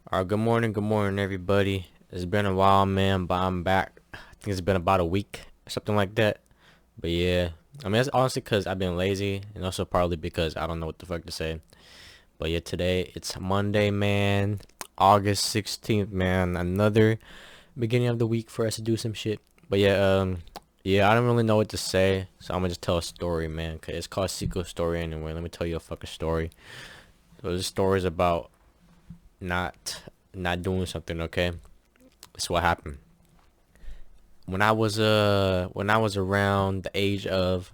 Good morning, everybody. It's been a while, man, but I'm back. I think it's been about a week, something like that. But yeah, I mean, it's honestly because I've been lazy, and also partly because I don't know what the fuck to say. But yeah, today it's Monday, man, August 16th, man. Another beginning of the week for us to do some shit. But yeah, I don't really know what to say, so I'm gonna just tell a story, man. Cause it's called Xico story anyway. Let me tell you a fucking story. So this story is about not not doing something, okay? This is what happened. When I was around the age of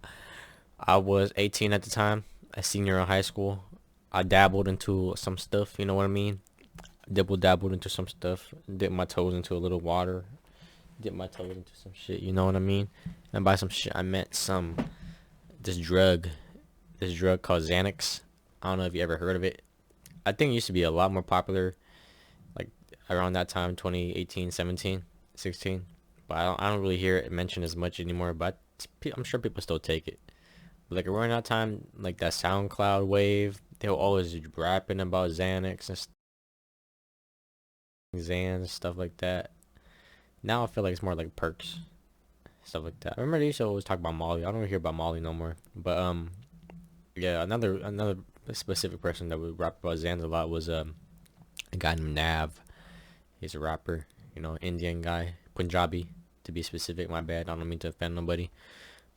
I was 18 at the time, a senior in high school. I dabbled into some stuff, you know what I mean? Dabbled into some stuff, dipped my toes into a little water, dipped my toes into some shit, you know what I mean? And by some shit I meant this drug, this drug called Xanax. I don't know if you ever heard of it. I think it used to be a lot more popular like around that time, 2018, 17, 16. But I don't really hear it mentioned as much anymore. But I'm sure people still take it. But like around that time, like that SoundCloud wave, they were always rapping about Xanax and Xans stuff like that. Now I feel like it's more like perks, stuff like that. I remember they used to always talk about Molly. I don't hear about Molly no more. But yeah, another specific person that would rap about Xans a lot was a guy named Nav. He's a rapper, Indian guy, Punjabi to be specific. My bad. I don't mean to offend nobody.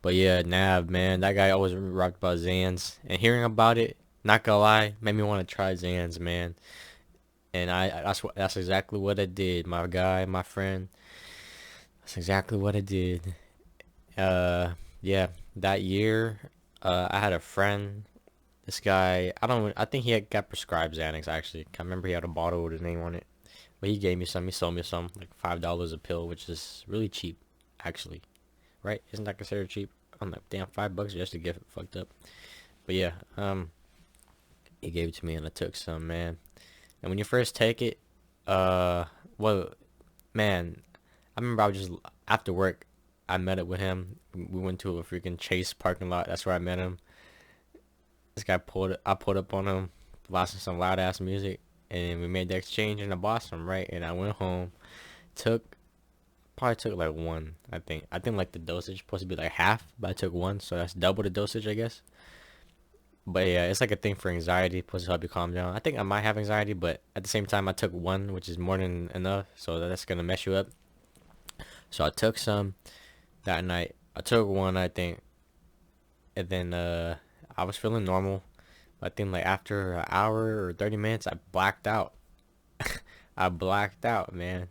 But yeah, Nav, man, that guy always rapped about Zans, and hearing about it, not gonna lie, made me want to try Zans, man. And that's exactly what I did, my guy, my friend. That's exactly what I did. Yeah, that year, I had a friend. This guy, I think got prescribed Xanax actually. I remember he had a bottle with his name on it. But he gave me some. He sold me some, like $5 a pill, which is really cheap, actually. Right? Isn't that considered cheap? I'm like, damn, $5 just to get fucked up. But yeah, he gave it to me and I took some, man. And when you first take it, uh, well, man, I remember I was just after work. I met up with him. We went to a freaking Chase parking lot. That's where I met him. I pulled up on him, blasting some loud ass music, and we made the exchange in the Boston, right? And I went home, took probably took like one. I think like the dosage supposed to be like half, but I took one, so that's double the dosage, I guess. But yeah, it's like a thing for anxiety, supposed to help you calm down. I think I might have anxiety, but at the same time, I took one, which is more than enough, so that's gonna mess you up. So I took some that night. I took one, I think, and then I was feeling normal. I think like after an hour or 30 minutes, I blacked out. I blacked out, man.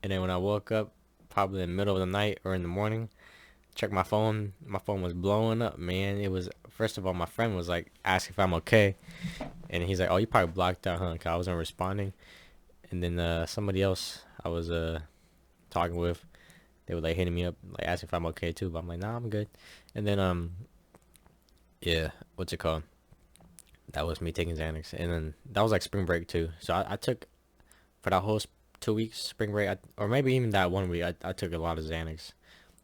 And then when I woke up, probably in the middle of the night or in the morning, check my phone. My phone was blowing up, man. It was first of all, my friend was like asking if I'm okay, and he's like, "Oh, you probably blocked out, huh?" 'Cause I wasn't responding. And then somebody else I was talking with, they were like hitting me up, like asking if I'm okay too. But I'm like, "Nah, I'm good." And then yeah, what's it called? That was me taking Xanax, and then that was like spring break too. So I took for that whole 2 weeks spring break, or maybe even that one week, I took a lot of Xanax.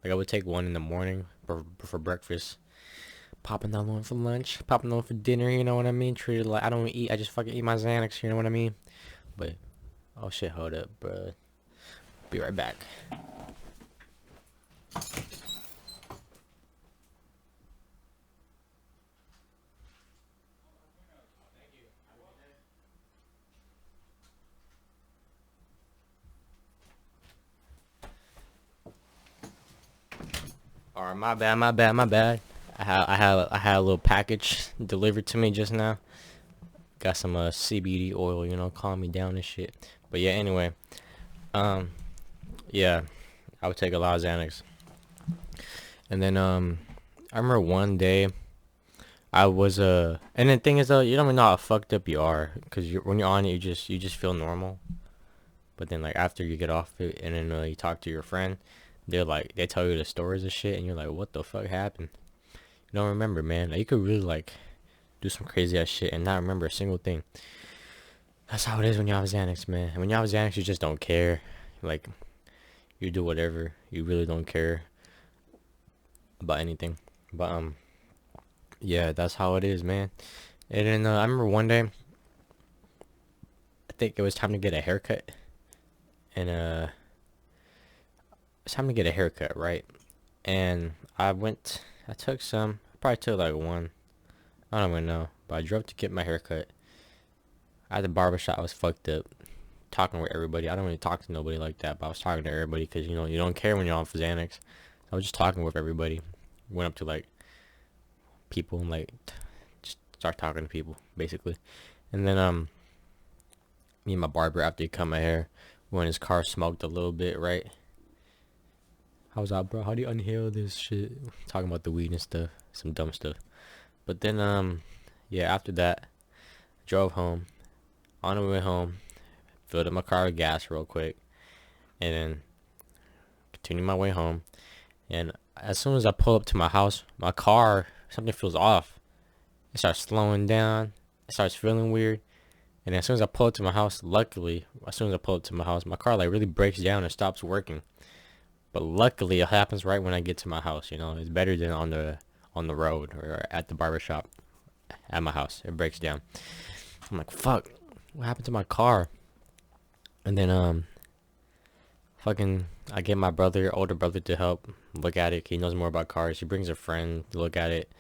Like I would take one in the morning for breakfast, popping another one for lunch, popping another one for dinner. You know what I mean? Treated like I don't eat. I just fucking eat my Xanax. You know what I mean? But oh shit, hold up, bro. Be right back. All right, my bad. I had a little package delivered to me just now. Got some CBD oil, calm me down and shit. But yeah, anyway, um, yeah, I would take a lot of Xanax, and then I remember one day I was and the thing is though, you don't even know how fucked up you are, cause when you're on it, you just feel normal. But then like after you get off it, and then you talk to your friend, they tell you the stories and shit, and you're like, what the fuck happened? You don't remember, man. Like, you could really like do some crazy ass shit and not remember a single thing. That's how it is when you have Xanax, man. And when you have Xanax, you just don't care. Like you do whatever. You really don't care about anything. But yeah, that's how it is, man. And then I remember one day think it was time to get a haircut, and it's time to get a haircut, right? And I took some, I probably took like one, I don't even know, but I drove to get my haircut. At the barbershop, I was fucked up, talking with everybody. I don't really talk to nobody like that, but I was talking to everybody because, you know, you don't care when you're off Xanax. I was just talking with everybody. Went up to like people and like just start talking to people basically. And then me and my barber, after he cut my hair, when his car smoked a little bit, right? I was like, bro, how do you inhale this shit? Talking about the weed and stuff, some dumb stuff. But then yeah, after that, drove home. On the way home, filled up my car with gas real quick, and then continued my way home. And as soon as I pull up to my house, my car, something feels off. It starts slowing down. It starts feeling weird. And as soon as I pull up to my house, luckily, as soon as I pull up to my house, my car like really breaks down and stops working. But luckily, it happens right when I get to my house. You know, it's better than on the road or at the barbershop at my house. It breaks down. I'm like, fuck, what happened to my car? And then fucking, I get my brother, older brother, to help look at it. He knows more about cars. He brings a friend to look at it.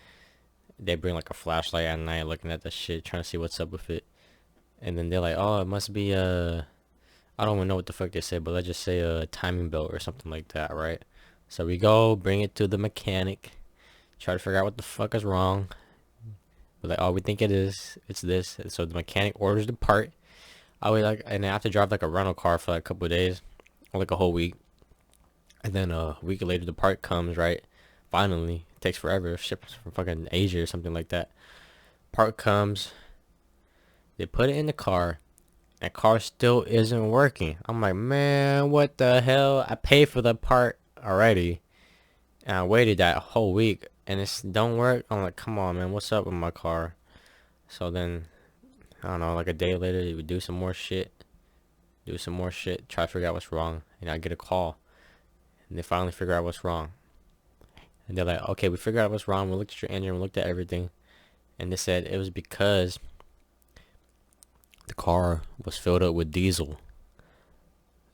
They bring like a flashlight at night, looking at the shit, trying to see what's up with it. And then they're like, oh, it must be I don't even know what the fuck they say, but let's just say a timing belt or something like that, right? So we go, bring it to the mechanic, try to figure out what the fuck is wrong. We're like, oh, we think it is. It's this. And so the mechanic orders the part. I would like, and I have to drive like a rental car for like a couple of days, or like a whole week. And then a week later, the part comes, right? Finally, it takes forever. Ships from fucking Asia or something like that. Part comes. They put it in the car. And car still isn't working. I'm like, man, what the hell? I paid for the part already. And I waited that whole week. And it don't work. I'm like, come on, man. What's up with my car? So then, I don't know, like a day later, they would do some more shit. Try to figure out what's wrong. And I get a call. And they finally figure out what's wrong. And they're like, okay, we figured out what's wrong. We looked at your engine. We looked at everything. And they said it was because the car was filled up with diesel.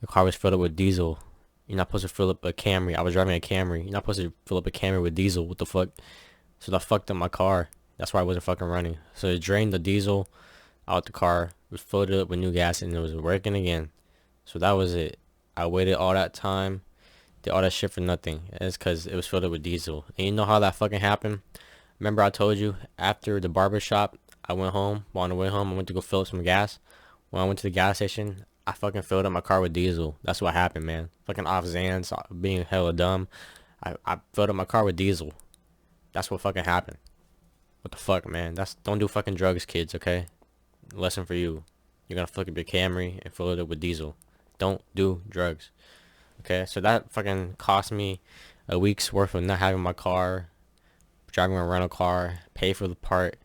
You're not supposed to fill up a Camry. I was driving a Camry. You're not supposed to fill up a Camry with diesel. What the fuck? So that fucked up my car. That's why I wasn't fucking running. So it drained the diesel out the car. It filled it up with new gas and it was working again. So that was it. I waited all that time. Did all that shit for nothing. And it's because it was filled up with diesel. And you know how that fucking happened? Remember I told you after the barbershop, I went home. On the way home, I went to go fill up some gas. When I went to the gas station, I fucking filled up my car with diesel. That's what happened, man. Fucking off Xans, being hella dumb. I filled up my car with diesel. That's what fucking happened. What the fuck, man? Don't do fucking drugs, kids, okay? Lesson for you. You're gonna fuck up your Camry and fill it up with diesel. Don't do drugs. Okay, so that fucking cost me a week's worth of not having my car, driving a rental car, pay for the part,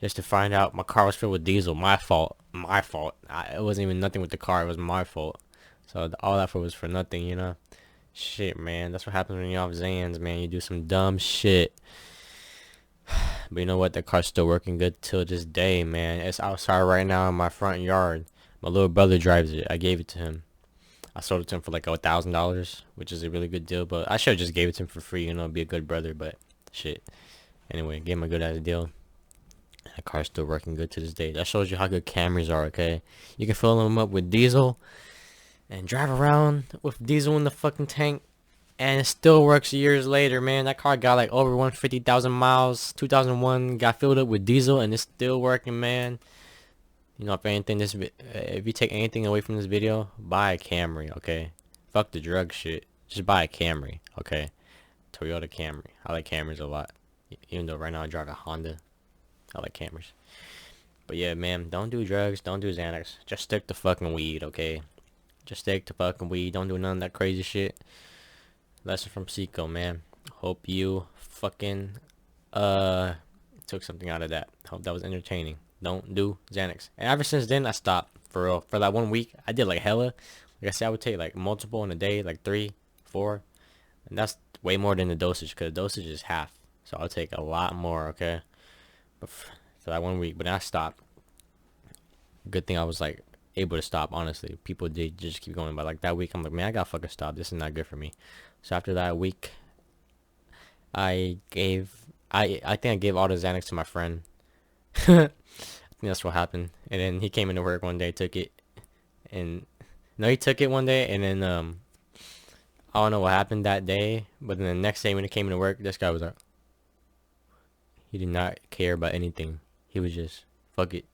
just to find out my car was filled with diesel. My fault. It wasn't even nothing with the car. It was my fault. So all that was for nothing, you know? Shit, man. That's what happens when you're off Xans, man. You do some dumb shit. But you know what? The car's still working good till this day, man. It's outside right now in my front yard. My little brother drives it. I gave it to him. I sold it to him for like $1,000, which is a really good deal. But I should have just gave it to him for free, you know, be a good brother. But shit. Anyway, gave him a good ass deal. That car's still working good to this day. That shows you how good Camrys are, okay? You can fill them up with diesel and drive around with diesel in the fucking tank, and it still works years later, man. That car got like over 150,000 miles. 2001, got filled up with diesel, and it's still working, man. You know, if you take anything away from this video, buy a Camry, okay? Fuck the drug shit. Just buy a Camry, okay? Toyota Camry. I like Camrys a lot. Even though right now I drive a Honda. I like Camrys. But yeah, man, don't do drugs. Don't do Xanax. Just stick to fucking weed, okay? Just stick to fucking weed. Don't do none of that crazy shit. Lesson from Xico, man. Hope you fucking took something out of that. Hope that was entertaining. Don't do Xanax. And ever since then, I stopped. For real. For that 1 week, I did like hella. Like I said, I would take like multiple in a day, like 3, 4. And that's way more than the dosage, because the dosage is half. So I'll take a lot more, okay? But for that 1 week. But then I stopped. Good thing I was like able to stop. Honestly, people did just keep going. But like that week, I'm like, man, I gotta fucking stop. This is not good for me. So after that week, I think I gave all the Xanax to my friend. I think that's what happened. And then he came into work one day, took it, and no, he took it one day, and then I don't know what happened that day, but then the next day when he came into work, this guy was like, he did not care about anything. He was just, fuck it.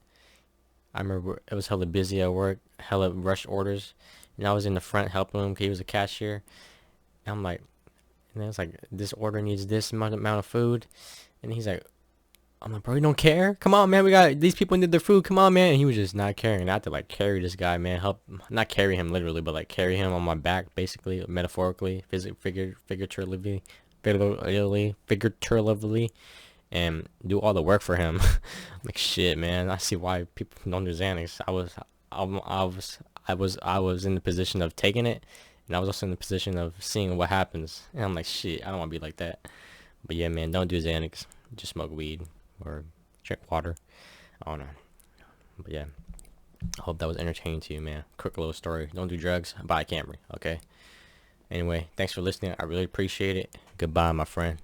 I remember it was hella busy at work, hella rush orders, and I was in the front helping him because he was a cashier. And I'm like, and it's like, this order needs this amount of food, and he's like, I'm like, bro, you don't care? Come on, man, we got, these people need their food, come on, man. And he was just not caring. And I had to like carry this guy, man, help, not carry him literally, but like carry him on my back, basically, metaphorically, figuratively, figuratively, and do all the work for him. Like, shit, man, I see why people don't do Xanax. I was in the position of taking it, and I was also in the position of seeing what happens. And I'm like, shit, I don't want to be like that. But yeah, man, don't do Xanax. Just smoke weed or drink water. I don't know. But yeah, I hope that was entertaining to you, man. Quick little story. Don't do drugs. Buy a Camry, okay? Anyway, thanks for listening. I really appreciate it. Goodbye, my friend.